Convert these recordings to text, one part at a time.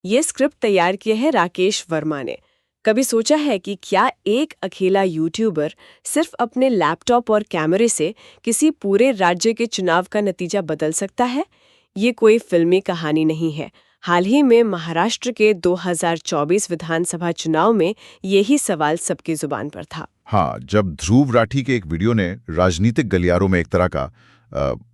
ये स्क्रिप्ट तैयार किया है राकेश वर्मा ने। कभी सोचा है कि क्या एक अकेला यूट्यूबर सिर्फ अपने लैपटॉप और कैमरे से किसी पूरे राज्य के चुनाव का नतीजा बदल सकता है? ये कोई फिल्मी कहानी नहीं है। हाल ही में महाराष्ट्र के 2024 विधानसभा चुनाव में यही सवाल सबकी जुबान पर था। हाँ, जब ध्रुव राठी के एक वीडियो ने राजनीतिक गलियारों में एक तरह का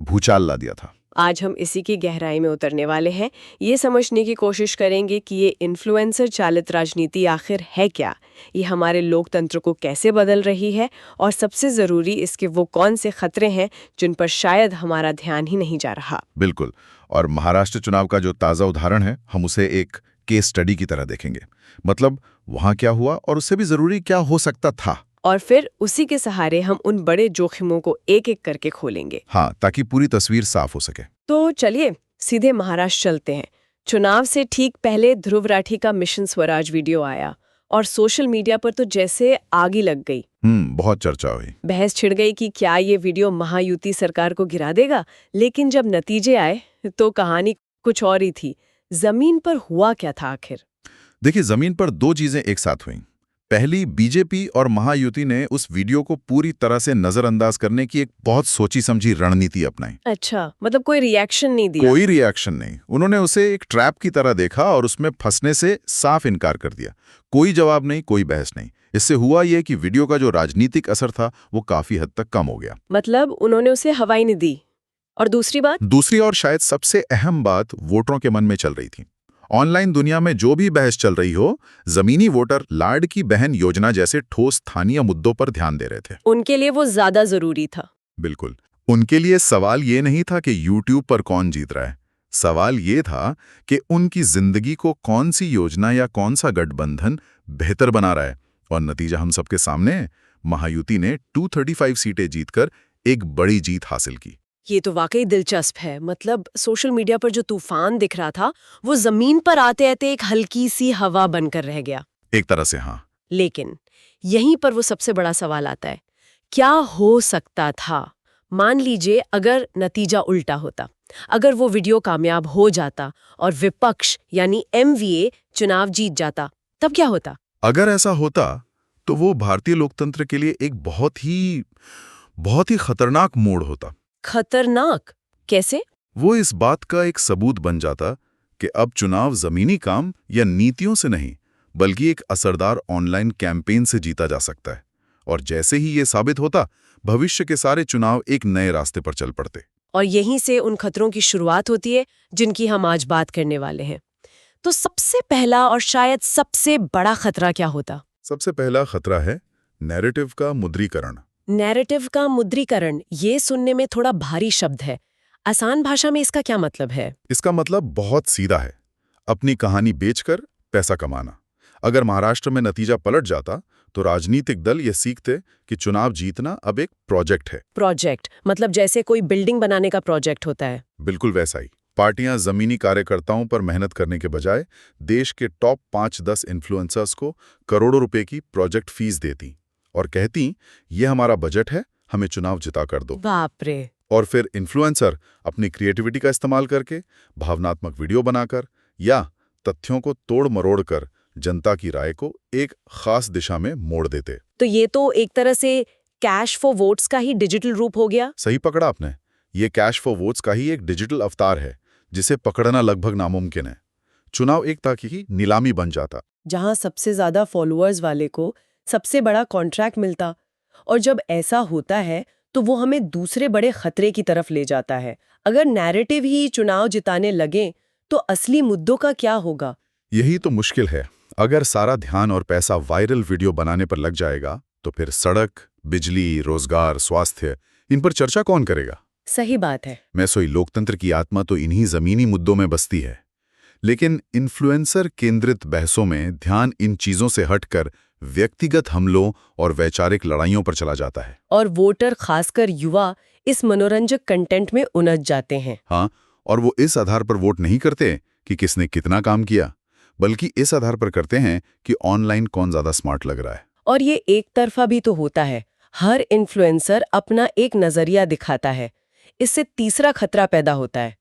भूचाल ला दिया था। आज हम इसी की गहराई में उतरने वाले हैं। ये समझने की कोशिश करेंगे कि ये इन्फ्लुएंसर चालित राजनीति आखिर है क्या, ये हमारे लोकतंत्र को कैसे बदल रही है, और सबसे जरूरी इसके वो कौन से खतरे हैं जिन पर शायद हमारा ध्यान ही नहीं जा रहा। बिल्कुल। और महाराष्ट्र चुनाव का जो ताज़ा उदाहरण है, हम उसे एक केस स्टडी की तरह देखेंगे। मतलब वहां क्या हुआ और उससे भी जरूरी क्या हो सकता था, और फिर उसी के सहारे हम उन बड़े जोखिमों को एक एक करके खोलेंगे। हाँ, ताकि पूरी तस्वीर साफ हो सके। तो चलिए सीधे महाराष्ट्र चलते हैं। चुनाव से ठीक पहले ध्रुव राठी का मिशन स्वराज वीडियो आया और सोशल मीडिया पर तो जैसे आग ही लग गई। बहुत चर्चा हुई। बहस छिड़ गई कि क्या ये वीडियो महायुति सरकार को गिरा देगा। लेकिन जब नतीजे आए तो कहानी कुछ और ही थी। जमीन पर हुआ क्या था आखिर? देखिए, जमीन पर दो चीजें एक साथ हुई। पहली, बीजेपी और महायुति ने उस वीडियो को पूरी तरह से नजरअंदाज करने की एक बहुत सोची समझी रणनीति अपनाई। अच्छा, मतलब कोई रिएक्शन नहीं दिया? कोई रिएक्शन नहीं। उन्होंने उसे एक ट्रैप की तरह देखा और उसमें फंसने से साफ इनकार कर दिया। कोई जवाब नहीं, कोई बहस नहीं। इससे हुआ ये कि वीडियो का जो राजनीतिक असर था वो काफी हद तक कम हो गया। मतलब उन्होंने उसे हवा ही नहीं दी। और दूसरी और शायद सबसे अहम बात वोटरों के मन में चल रही थी। ऑनलाइन दुनिया में जो भी बहस चल रही हो, जमीनी वोटर लाड़की बहन योजना जैसे ठोस स्थानीय मुद्दों पर ध्यान दे रहे थे। उनके लिए वो ज्यादा जरूरी था। बिल्कुल। उनके लिए सवाल ये नहीं था कि यूट्यूब पर कौन जीत रहा है। सवाल ये था कि उनकी जिंदगी को कौन सी योजना या कौन सा गठबंधन बेहतर बना रहा है। और नतीजा हम सबके सामने है। महायुति ने 235 सीटें जीतकर एक बड़ी जीत हासिल की। ये तो वाकई दिलचस्प है। मतलब सोशल मीडिया पर जो तूफान दिख रहा था वो जमीन पर आते आते एक हल्की सी हवा बनकर रह गया। एक तरह से हाँ। लेकिन यहीं पर वो सबसे बड़ा सवाल आता है, क्या हो सकता था? मान लीजिए अगर नतीजा उल्टा होता, अगर वो वीडियो कामयाब हो जाता और विपक्ष यानी एमवीए चुनाव जीत जाता, तब क्या होता? अगर ऐसा होता तो वो भारतीय लोकतंत्र के लिए एक बहुत ही खतरनाक मोड़ होता। खतरनाक कैसे? वो इस बात का एक सबूत बन जाता कि अब चुनाव जमीनी काम या नीतियों से नहीं, बल्कि एक असरदार ऑनलाइन कैंपेन से जीता जा सकता है। और जैसे ही ये साबित होता, भविष्य के सारे चुनाव एक नए रास्ते पर चल पड़ते। और यहीं से उन खतरों की शुरुआत होती है जिनकी हम आज बात करने वाले हैं। तो सबसे पहला और शायद सबसे बड़ा खतरा क्या होता? सबसे पहला खतरा है नैरेटिव का मुद्रीकरण। नैरेटिव का मुद्रीकरण, ये सुनने में थोड़ा भारी शब्द है। आसान भाषा में इसका क्या मतलब है? इसका मतलब बहुत सीधा है, अपनी कहानी बेचकर पैसा कमाना। अगर महाराष्ट्र में नतीजा पलट जाता तो राजनीतिक दल ये सीखते कि चुनाव जीतना अब एक प्रोजेक्ट है। प्रोजेक्ट मतलब जैसे कोई बिल्डिंग बनाने का प्रोजेक्ट होता है। बिल्कुल वैसा ही। पार्टियां जमीनी कार्यकर्ताओं पर मेहनत करने के बजाय देश के टॉप 5-10 इन्फ्लुएंसर्स को करोड़ों रुपए की प्रोजेक्ट फीस देती और कहती, ये हमारा बजट है, हमें चुनाव जिता कर दो। बाप रे। और फिर इन्फ्लुएंसर अपनी क्रिएटिविटी का इस्तेमाल करके भावनात्मक वीडियो बनाकर या तथ्यों को तोड़ मरोड़ कर जनता की राय को एक खास दिशा में मोड़ देते। तो ये तो एक तरह से कैश फॉर वोट्स का ही डिजिटल रूप हो गया। सही पकड़ा आपने। ये कैश फॉर वोट्स का ही एक डिजिटल अवतार है जिसे पकड़ना लगभग नामुमकिन है। चुनाव एक तरह की नीलामी बन जाता, जहां सबसे ज्यादा फॉलोअर्स वाले को सबसे बड़ा कॉन्ट्रैक्ट मिलता। और जब ऐसा होता है तो वो हमें दूसरे बड़े खतरे की तरफ ले जाता है। अगर नैरेटिव ही चुनाव जिताने लगे तो असली मुद्दों का क्या होगा? यही तो मुश्किल है। अगर सारा ध्यान और पैसा वायरल वीडियो बनाने पर लग जाएगा तो फिर सड़क, बिजली, रोजगार, स्वास्थ्य, इन पर चर्चा कौन करेगा? सही बात है। मैं सोई लोकतंत्र की आत्मा तो इन्हीं जमीनी मुद्दों में बसती है। लेकिन इन्फ्लुएंसर केंद्रित बहसों में ध्यान इन चीजों से हटकर व्यक्तिगत हमलों और वैचारिक लड़ाइयों पर चला जाता है। और वोटर, खासकर युवा, इस मनोरंजक कंटेंट में उलझ जाते हैं। हाँ, और वो इस आधार पर वोट नहीं करते कि किसने कितना काम किया, बल्कि इस आधार पर करते हैं कि ऑनलाइन कौन ज्यादा स्मार्ट लग रहा है। और ये एक तरफा भी तो होता है। हर इन्फ्लुएंसर अपना एक नजरिया दिखाता है। इससे तीसरा खतरा पैदा होता है।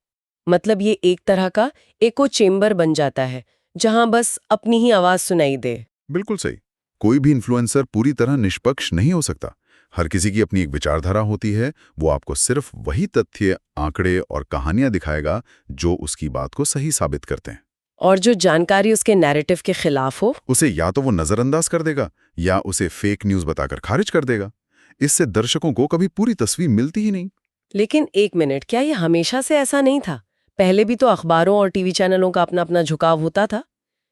मतलब ये एक तरह का एको चेम्बर बन जाता है जहां बस अपनी ही आवाज सुनाई दे। बिल्कुल सही। कोई भी इन्फ्लुएंसर पूरी तरह निष्पक्ष नहीं हो सकता। हर किसी की अपनी एक विचारधारा होती है। वो आपको सिर्फ वही तथ्य, आंकड़े और कहानियां दिखाएगा जो उसकी बात को सही साबित करते हैं। और जो जानकारी उसके नैरेटिव के खिलाफ हो, उसे या तो वो नजरअंदाज कर देगा या उसे फेक न्यूज बताकर खारिज कर देगा। इससे दर्शकों को कभी पूरी तस्वीर मिलती ही नहीं। लेकिन एक मिनट, क्या ये हमेशा से ऐसा नहीं था? पहले भी तो अखबारों और टीवी चैनलों का अपना अपना झुकाव होता था।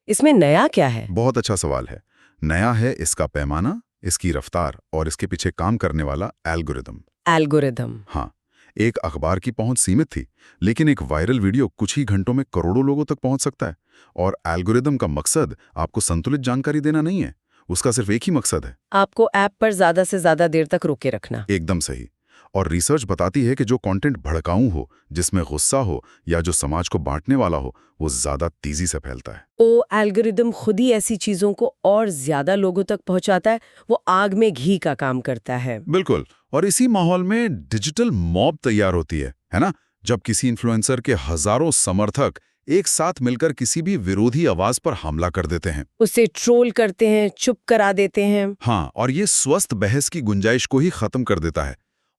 इसमें नया क्या है? बहुत अच्छा सवाल है। नया है इसका पैमाना, इसकी रफ्तार और इसके पीछे काम करने वाला एल्गोरिदम। एल्गोरिदम। हाँ, एक अखबार की पहुंच सीमित थी, लेकिन एक वायरल वीडियो कुछ ही घंटों में करोड़ों लोगों तक पहुंच सकता है। और एल्गोरिदम का मकसद आपको संतुलित जानकारी देना नहीं है, उसका सिर्फ एक ही मकसद है, आपको ऐप पर ज्यादा से ज्यादा देर तक रोके रखना। एकदम सही। और रिसर्च बताती है कि जो कंटेंट भड़काऊ हो, जिसमें गुस्सा हो या जो समाज को बांटने वाला हो, वो ज्यादा तेजी से फैलता है। ओ एल्गोरिदम खुद ही ऐसी चीजों को और ज्यादा लोगों तक पहुंचाता है। वो आग में घी का काम करता है। बिल्कुल। और इसी माहौल में डिजिटल मॉब तैयार होती है ना? जब किसी इन्फ्लुएंसर के हजारों समर्थक एक साथ मिलकर किसी भी विरोधी आवाज पर हमला कर देते हैं। उसे ट्रोल करते हैं, चुप करा देते हैं। हाँ, और ये स्वस्थ बहस की गुंजाइश को ही खत्म कर देता है।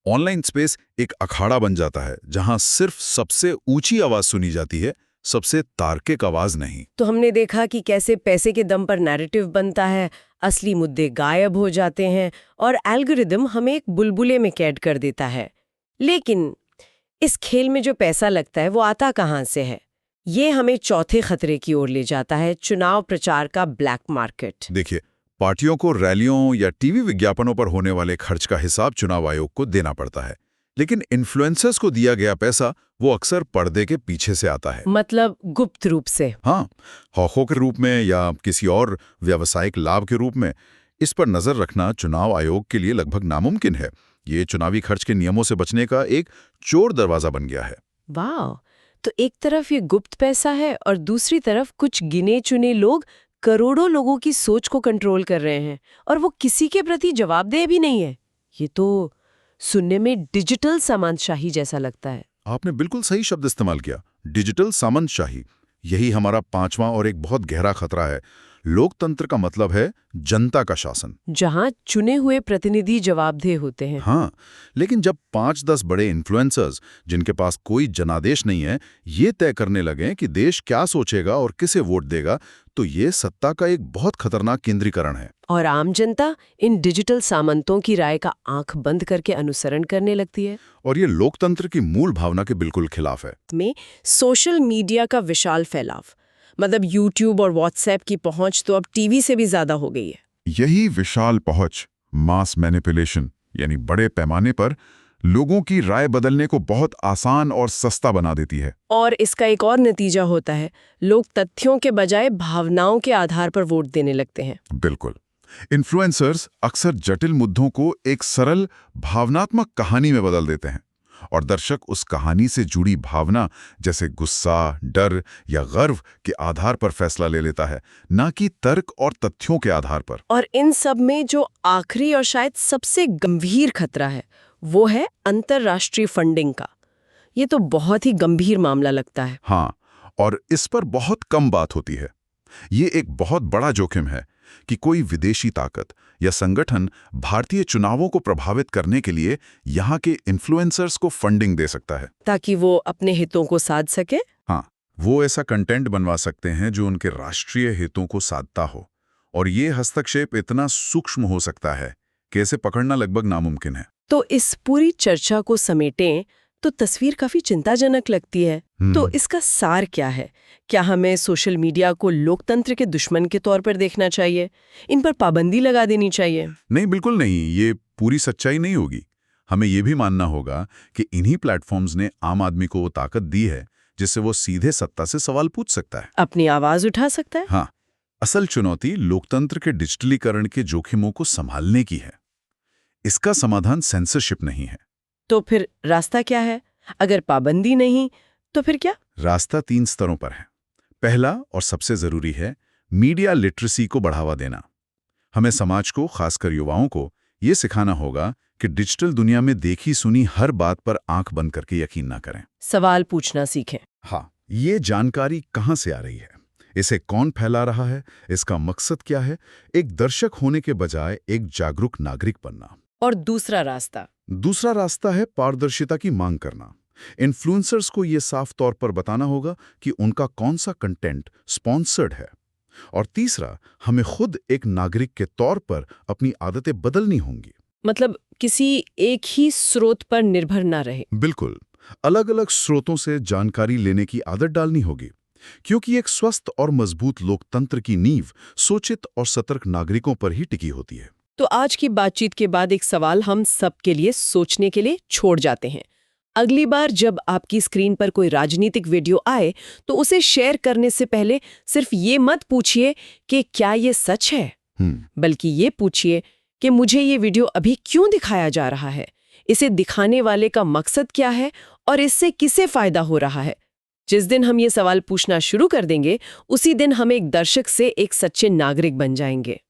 ऑनलाइन स्पेस एक अखाड़ा बन जाता है जहां सिर्फ सबसे ऊंची आवाज सुनी जाती है, सबसे तार्किक आवाज नहीं। तो हमने देखा कि कैसे पैसे के दम पर नैरेटिव बनता है, असली मुद्दे गायब हो जाते हैं और एल्गोरिदम हमें एक बुलबुले में कैद कर देता है। लेकिन इस खेल में जो पैसा लगता है वो आता कहाँ से है? ये हमें चौथे खतरे की ओर ले जाता है, चुनाव प्रचार का ब्लैक मार्केट। देखिए, पार्टियों को रैलियों या टीवी विज्ञापनों पर होने वाले खर्च का हिसाब चुनाव आयोग को देना पड़ता है, लेकिन इन्फ्लुएंसर्स को दिया गया पैसा वो अक्सर पर्दे के पीछे से आता है। मतलब गुप्त रूप से। हाँ, हौखों के रूप में या किसी और व्यावसायिक लाभ के रूप में। इस पर नजर रखना चुनाव आयोग के लिए लगभग नामुमकिन है। ये चुनावी खर्च के नियमों से बचने का एक चोर दरवाजा बन गया है। वाह! तो एक तरफ ये गुप्त पैसा है और दूसरी तरफ कुछ गिने चुने लोग करोड़ों लोगों की सोच को कंट्रोल कर रहे हैं और वो किसी के प्रति जवाबदेह भी नहीं है। ये तो सुनने में डिजिटल सामंतशाही जैसा लगता है। आपने बिल्कुल सही शब्द इस्तेमाल किया, डिजिटल सामंतशाही। यही हमारा पांचवां और एक बहुत गहरा खतरा है। लोकतंत्र का मतलब है जनता का शासन, जहां चुने हुए प्रतिनिधि जवाबदेह होते हैं। हाँ, लेकिन जब 5-10 बड़े इन्फ्लुएंसर्स जिनके पास कोई जनादेश नहीं है, ये तय करने लगे कि देश क्या सोचेगा और किसे वोट देगा, तो ये सत्ता का एक बहुत खतरनाक केंद्रीकरण है। और आम जनता इन डिजिटल सामंतों की राय का आंख बंद करके अनुसरण करने लगती है। और ये लोकतंत्र की मूल भावना के बिल्कुल खिलाफ है। में सोशल मीडिया का विशाल फैलाव, मतलब यूट्यूब और व्हाट्सएप की पहुंच तो अब टीवी से भी ज्यादा हो गई है। यही विशाल पहुंच मास मैनिपुलेशन यानी बड़े पैमाने पर लोगों की राय बदलने को बहुत आसान और सस्ता बना देती है। और इसका एक और नतीजा होता है, लोग तथ्यों के बजाय भावनाओं के आधार पर वोट देने लगते हैं। बिल्कुल। इन्फ्लुएंसर्स अक्सर जटिल मुद्दों को एक सरल भावनात्मक कहानी में बदल देते हैं और दर्शक उस कहानी से जुड़ी भावना जैसे गुस्सा, डर या गर्व के आधार पर फैसला ले लेता है, ना कि तर्क और तथ्यों के आधार पर। और इन सब में जो आखिरी और शायद सबसे गंभीर खतरा है वो है अंतर्राष्ट्रीय फंडिंग का। ये तो बहुत ही गंभीर मामला लगता है। हाँ, और इस पर बहुत कम बात होती है। ये एक बहुत बड़ा जोखिम है कि कोई विदेशी ताकत या संगठन भारतीय चुनावों को प्रभावित करने के लिए यहाँ के इन्फ्लुएंसर्स को फंडिंग दे सकता है, ताकि वो अपने हितों को साध सके। हाँ, वो ऐसा कंटेंट बनवा सकते हैं जो उनके राष्ट्रीय हितों को साधता हो। और ये हस्तक्षेप इतना सूक्ष्म हो सकता है कि इसे पकड़ना लगभग नामुमकिन है। तो इस पूरी चर्चा को समेटें तो तस्वीर काफी चिंताजनक लगती है। तो इसका सार क्या है? क्या हमें सोशल मीडिया को लोकतंत्र के दुश्मन के तौर पर देखना चाहिए? इन पर पाबंदी लगा देनी चाहिए? नहीं, बिल्कुल नहीं। ये पूरी सच्चाई नहीं होगी। हमें ये भी मानना होगा कि इन्हीं प्लेटफॉर्म्स ने आम आदमी को वो ताकत दी है जिससे वो सीधे सत्ता से सवाल पूछ सकता है, अपनी आवाज उठा सकता है। हाँ, असल चुनौती लोकतंत्र के डिजिटलीकरण के जोखिमों को संभालने की है। इसका समाधान सेंसरशिप नहीं है। तो फिर रास्ता क्या है? अगर पाबंदी नहीं तो फिर क्या? रास्ता 3 स्तरों पर है। पहला और सबसे जरूरी है मीडिया लिटरेसी को बढ़ावा देना। हमें समाज को, खासकर युवाओं को, ये सिखाना होगा कि डिजिटल दुनिया में देखी सुनी हर बात पर आंख बंद करके यकीन ना करें। सवाल पूछना सीखें। हाँ, ये जानकारी कहाँ से आ रही है, इसे कौन फैला रहा है, इसका मकसद क्या है? एक दर्शक होने के बजाय एक जागरूक नागरिक बनना। और दूसरा रास्ता है पारदर्शिता की मांग करना। इन्फ्लुएंसर्स को ये साफ तौर पर बताना होगा कि उनका कौन सा कंटेंट स्पॉन्सर्ड है। और तीसरा, हमें खुद एक नागरिक के तौर पर अपनी आदतें बदलनी होंगी। मतलब किसी एक ही स्रोत पर निर्भर ना रहे। बिल्कुल, अलग-अलग स्रोतों से जानकारी लेने की आदत डालनी होगी, क्योंकि एक स्वस्थ और मजबूत लोकतंत्र की नींव सोचित और सतर्क नागरिकों पर ही टिकी होती है। तो आज की बातचीत के बाद एक सवाल हम सबके लिए सोचने के लिए छोड़ जाते हैं। अगली बार जब आपकी स्क्रीन पर कोई राजनीतिक वीडियो आए तो उसे शेयर करने से पहले सिर्फ ये मत पूछिए कि क्या ये सच है, बल्कि ये पूछिए कि मुझे ये वीडियो अभी क्यों दिखाया जा रहा है, इसे दिखाने वाले का मकसद क्या है और इससे किसे फायदा हो रहा है। जिस दिन हम ये सवाल पूछना शुरू कर देंगे, उसी दिन हम एक दर्शक से एक सच्चे नागरिक बन जाएंगे।